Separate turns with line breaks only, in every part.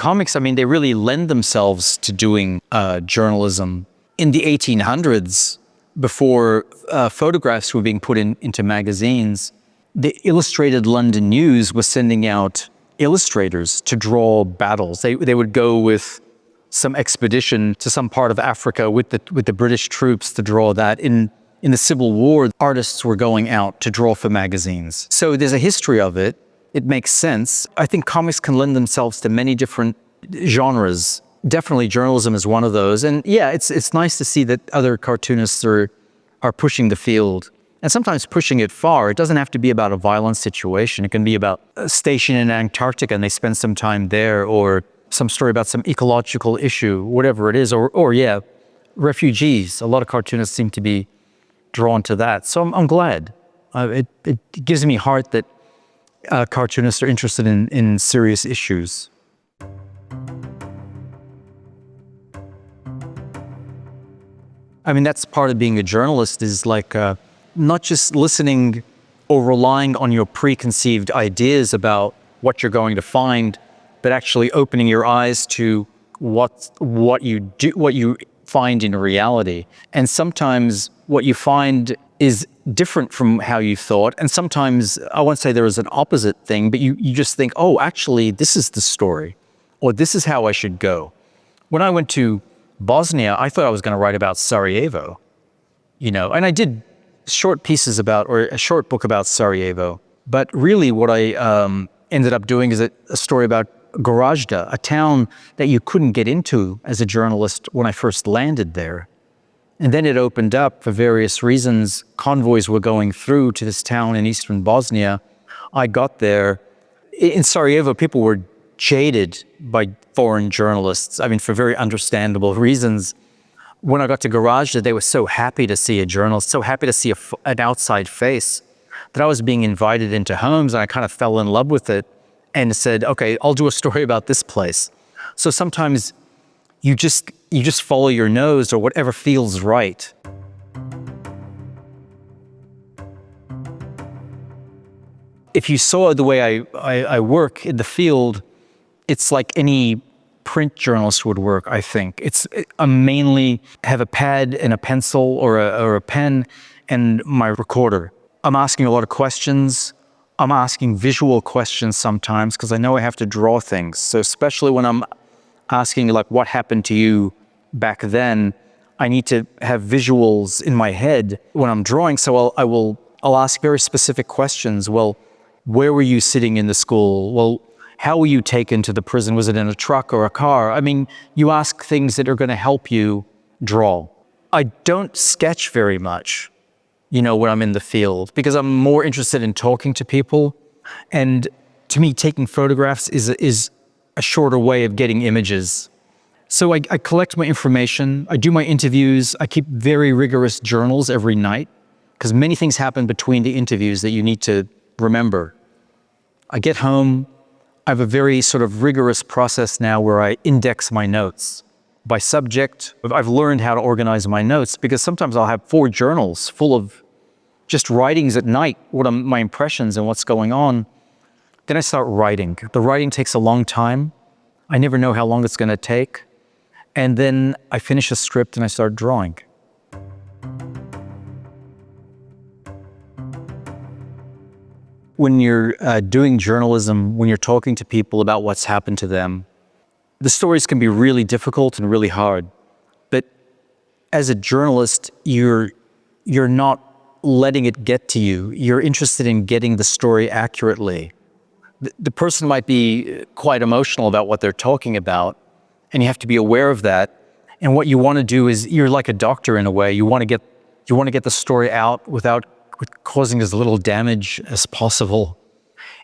comics, I mean, they really lend themselves to doing journalism. In the 1800s, before photographs were being put into magazines, the Illustrated London News was sending out illustrators to draw battles. They would go with some expedition to some part of Africa with the British troops to draw that. In the Civil War, artists were going out to draw for magazines. So there's a history of it. It makes sense. I think comics can lend themselves to many different genres. Definitely journalism is one of those. And yeah, it's nice to see that other cartoonists are pushing the field, and sometimes pushing it far. It doesn't have to be about a violent situation. It can be about a station in Antarctica and they spend some time there, or some story about some ecological issue, whatever it is, or yeah, refugees. A lot of cartoonists seem to be drawn to that. So I'm glad. It gives me heart that cartoonists are interested in serious issues. I mean, that's part of being a journalist, is like not just listening or relying on your preconceived ideas about what you're going to find, but actually opening your eyes to what you find in reality. And sometimes what you find is different from how you thought. And sometimes, I won't say there is an opposite thing, but you just think, oh, actually, this is the story, or this is how I should go. When I went to Bosnia, I thought I was going to write about Sarajevo, and I did short pieces about, or a short book about Sarajevo. But really what I ended up doing is a story about Gorazda, a town that you couldn't get into as a journalist when I first landed there. And then it opened up for various reasons. Convoys were going through to this town in eastern Bosnia. I got there. In Sarajevo, people were jaded by foreign journalists, I mean, for very understandable reasons. When I got to Gorazda, they were so happy to see a journalist, so happy to see an outside face, that I was being invited into homes, and I kind of fell in love with it and said, okay, I'll do a story about this place. So sometimes you just follow your nose, or whatever feels right. If you saw the way I work in the field, it's like any print journalist would work, I think. I mainly have a pad and a pencil or a pen and my recorder. I'm asking a lot of questions. I'm asking visual questions sometimes, because I know I have to draw things. So especially when I'm asking, like, what happened to you back then, I need to have visuals in my head when I'm drawing. So I'll ask very specific questions. Well, where were you sitting in the school? Well, how were you taken to the prison? Was it in a truck or a car? I mean, you ask things that are going to help you draw. I don't sketch very much, when I'm in the field, because I'm more interested in talking to people. And to me, taking photographs is a shorter way of getting images. So I collect my information, I do my interviews, I keep very rigorous journals every night, because many things happen between the interviews that you need to remember. I get home, I have a very sort of rigorous process now where I index my notes by subject. I've learned how to organize my notes, because sometimes I'll have 4 journals full of just writings at night, what are my impressions and what's going on. Then I start writing. The writing takes a long time. I never know how long it's going to take. And then I finish a script and I start drawing. When you're doing journalism, when you're talking to people about what's happened to them, the stories can be really difficult and really hard. But as a journalist, you're not letting it get to you. You're interested in getting the story accurately. The person might be quite emotional about what they're talking about, and you have to be aware of that. And what you want to do is, you're like a doctor in a way. You want to get the story out without causing as little damage as possible.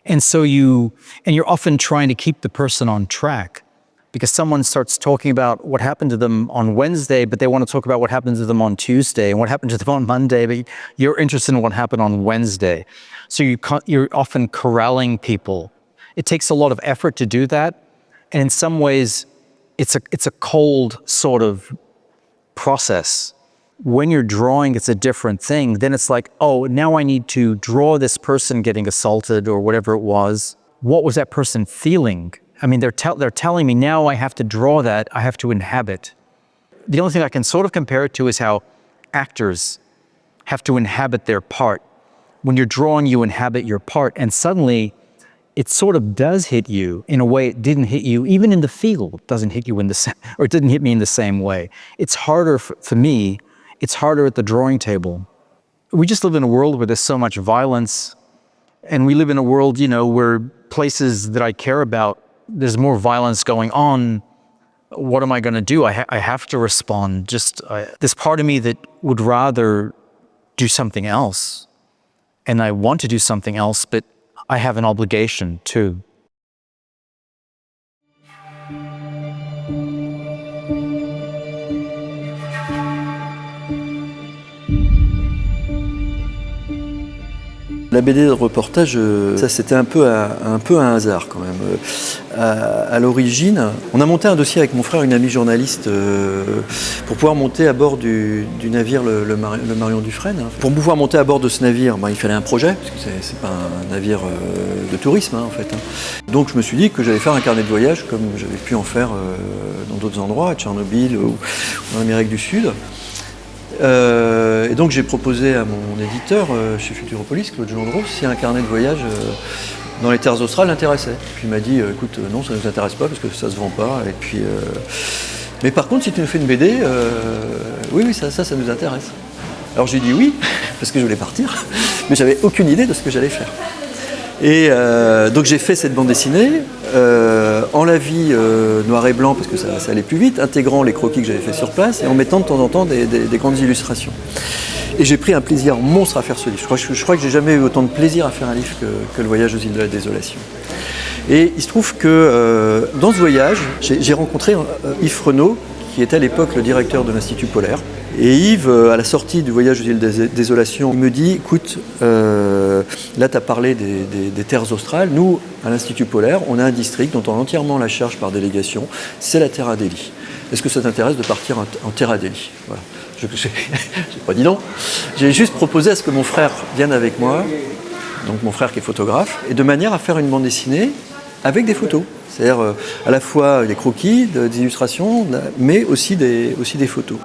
And so you're often trying to keep the person on track, because someone starts talking about what happened to them on Wednesday, but they want to talk about what happened to them on Tuesday and what happened to them on Monday, but you're interested in what happened on Wednesday. So you're often corralling people. It takes a lot of effort to do that. And in some ways, it's a cold sort of process. When you're drawing, it's a different thing. Then it's like, oh, now I need to draw this person getting assaulted or whatever it was. What was that person feeling I mean, they're telling me now I have to draw that, I have to inhabit. The only thing I can sort of compare it to is how actors have to inhabit their part. When you're drawing, you inhabit your part, and suddenly it sort of does hit you in a way it didn't hit you, even in the field, it doesn't hit you in the same, or it didn't hit me in the same way. It's harder for me, it's harder at the drawing table. We just live in a world where there's so much violence, and we live in a world, where places that I care about, there's more violence going on. What am I going to do? I have to respond. There's part of me that would rather do something else, and I want to do something else, but I have an obligation too.
La BD de reportage, ça c'était un peu un hasard quand même. À l'origine, on a monté un dossier avec mon frère, une amie journaliste, pour pouvoir monter à bord du navire le Marion Dufresne. Pour pouvoir monter à bord de ce navire, il fallait un projet, parce que c'est pas un navire de tourisme en fait. Donc je me suis dit que j'allais faire un carnet de voyage comme j'avais pu en faire dans d'autres endroits, à Tchernobyl ou en Amérique du Sud. Et donc j'ai proposé à mon éditeur chez Futuropolis, Claude Gendreau, si un carnet de voyage dans les terres australes l'intéressait. Puis il m'a dit écoute, non, ça ne nous intéresse pas parce que ça se vend pas. Et puis, mais par contre, si tu nous fais une BD, oui, ça nous intéresse. Alors j'ai dit oui, parce que je voulais partir, mais j'avais aucune idée de ce que j'allais faire. Et donc j'ai fait cette bande dessinée en la vie noir et blanc parce que ça allait plus vite, intégrant les croquis que j'avais fait sur place et en mettant de temps en temps des grandes illustrations. Et j'ai pris un plaisir monstre à faire ce livre. Je crois que j'ai jamais eu autant de plaisir à faire un livre que le voyage aux îles de la Désolation. Et il se trouve que dans ce voyage, j'ai rencontré Yves Freneau, qui était à l'époque le directeur de l'Institut polaire. Et Yves, à la sortie du voyage aux îles de Désolation, il me dit « Écoute, là tu as parlé des terres australes. Nous, à l'Institut polaire, on a un district dont on a entièrement la charge par délégation, c'est la Terre Adélie. Est-ce que ça t'intéresse de partir en Terre Adélie ?» Voilà. Je n'ai pas dit non. J'ai juste proposé à ce que mon frère vienne avec moi, donc mon frère qui est photographe, et de manière à faire une bande dessinée avec des photos. C'est-à-dire à la fois des croquis, des illustrations, mais aussi des photos.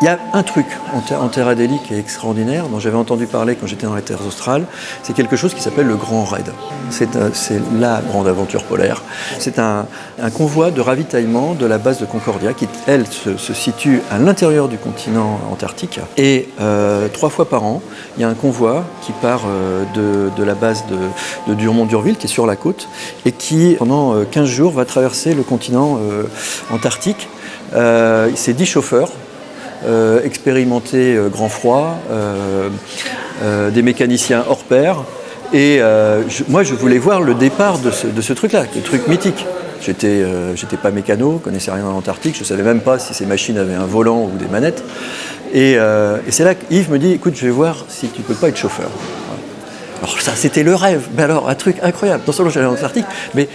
Il y a un truc en Terre Adélie qui est extraordinaire, dont j'avais entendu parler quand j'étais dans les terres australes, c'est quelque chose qui s'appelle le Grand Raid. C'est la grande aventure polaire. C'est un convoi de ravitaillement de la base de Concordia qui, elle, se situe à l'intérieur du continent antarctique. Et 3 fois par an, il y a un convoi qui part de la base de Durmont-Durville, qui est sur la côte, et qui, pendant 15 jours, va traverser le continent antarctique. C'est 10 chauffeurs, expérimentés grand froid, des mécaniciens hors pair. Et moi, je voulais voir le départ de ce truc-là, le truc mythique. J'étais pas mécano, je ne connaissais rien dans l'Antarctique, je ne savais même pas si ces machines avaient un volant ou des manettes. Et c'est là qu'Yves me dit, écoute, je vais voir si tu ne peux pas être chauffeur. Voilà. Alors ça, c'était le rêve. Mais alors, un truc incroyable. Non seulement j'allais en Antarctique, mais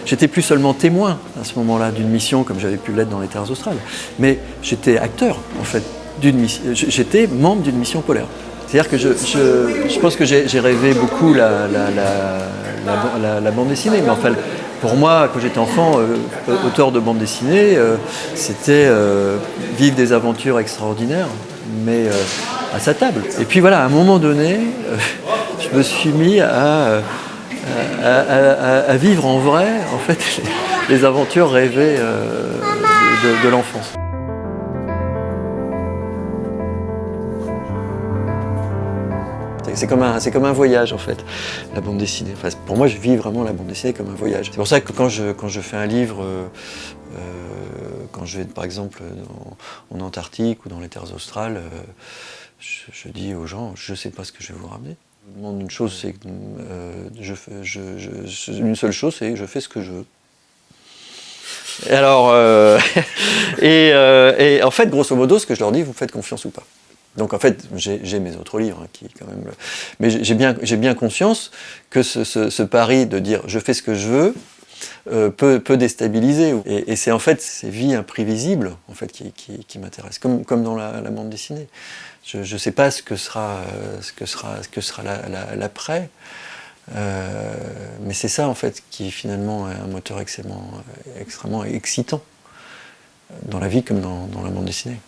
j'étais plus seulement témoin à ce moment-là d'une mission comme j'avais pu l'être dans les terres australes, mais j'étais acteur en fait j'étais membre d'une mission polaire. C'est-à-dire que je pense que j'ai rêvé beaucoup la bande dessinée, mais enfin pour moi quand j'étais enfant, auteur de bande dessinée, c'était vivre des aventures extraordinaires, mais à sa table. Et puis voilà, à un moment donné, je me suis mis à vivre en vrai, en fait, les aventures rêvées de l'enfance. C'est comme un voyage, en fait, la bande dessinée. Enfin, pour moi, je vis vraiment la bande dessinée comme un voyage. C'est pour ça que quand je fais un livre, quand je vais, par exemple, en Antarctique ou dans les terres australes, je dis aux gens, je ne sais pas ce que je vais vous ramener. Une chose, c'est que une seule chose, c'est que je fais ce que je veux. Et alors, et en fait, grosso modo, ce que je leur dis, vous me faites confiance ou pas. Donc en fait, j'ai mes autres livres, hein, qui quand même... Mais j'ai bien conscience que ce pari de dire « je fais ce que je veux », peut déstabiliser. Et c'est en fait ces vies imprévisibles en fait, qui m'intéressent, comme dans la bande dessinée. Je ne sais pas ce que sera l'après, mais c'est ça en fait qui finalement est un moteur extrêmement excitant, dans la vie comme dans la bande dessinée.